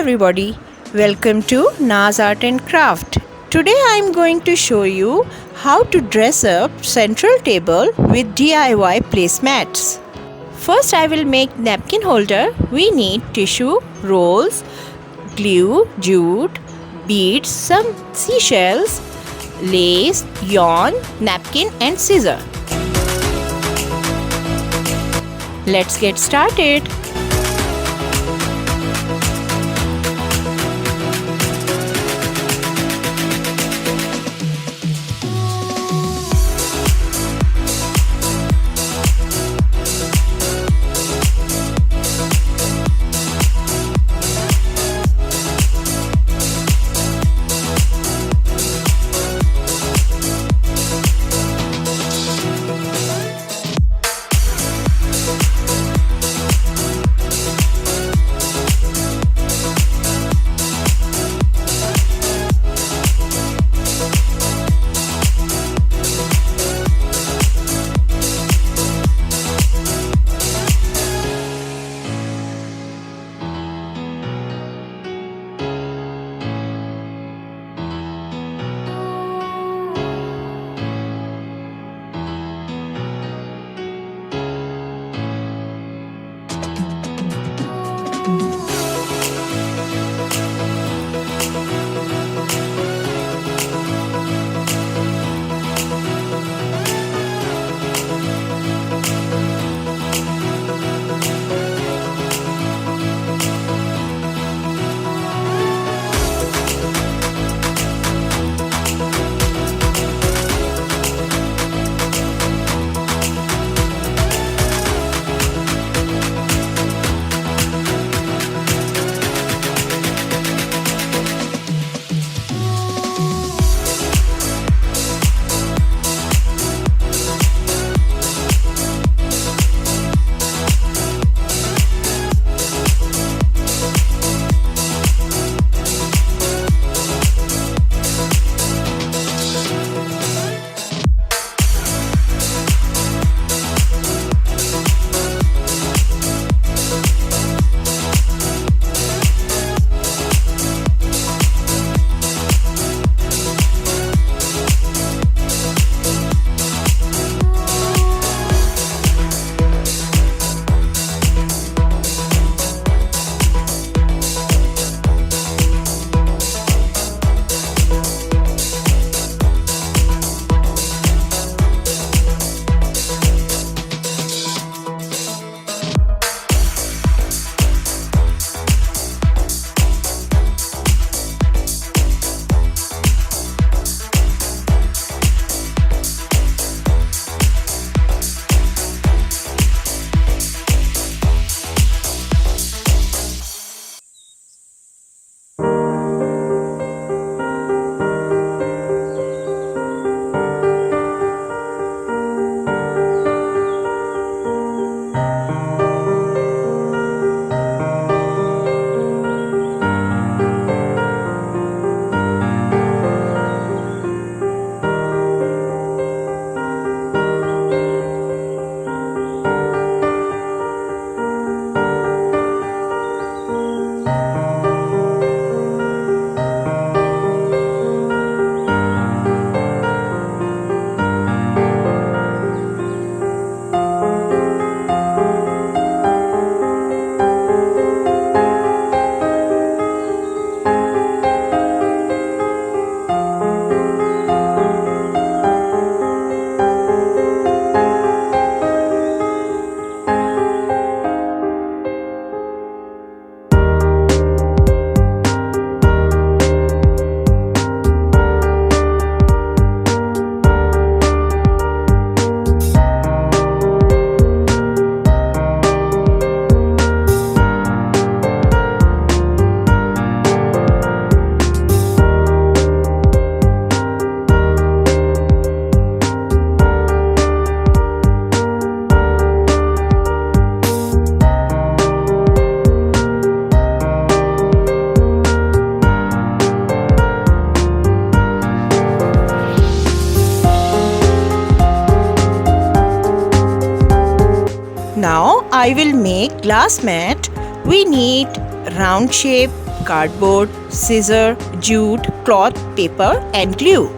everybody, welcome to Nazart and Craft. Today I am going to show you how to dress up central table with DIY placemats. First I will make napkin holder. We need tissue, rolls, glue, jute, beads, some seashells, lace, yarn, napkin and scissor. Let's get started. Now I will make glass mat. We need round shape, cardboard, scissor, jute, cloth, paper and glue.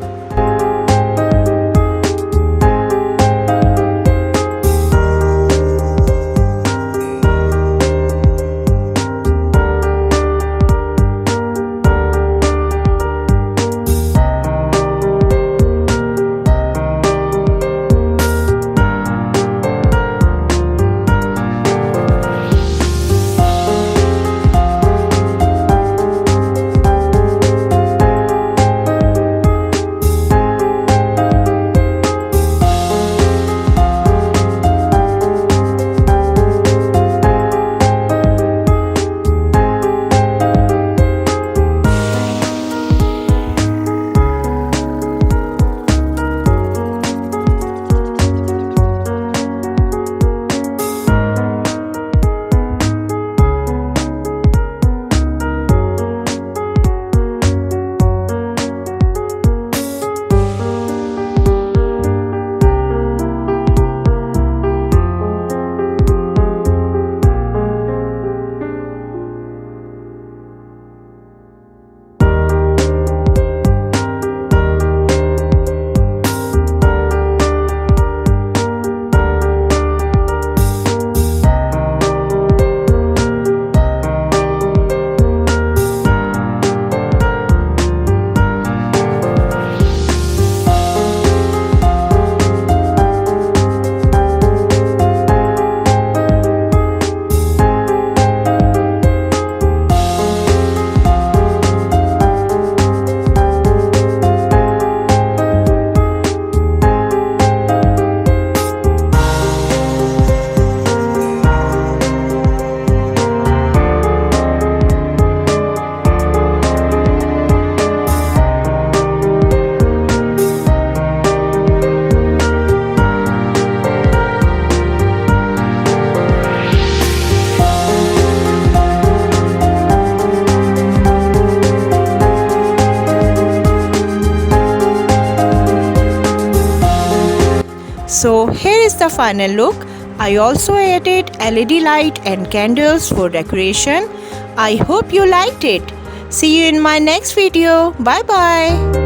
So here is the final look. I also added LED light and candles for decoration. I hope you liked it. See you in my next video. Bye bye.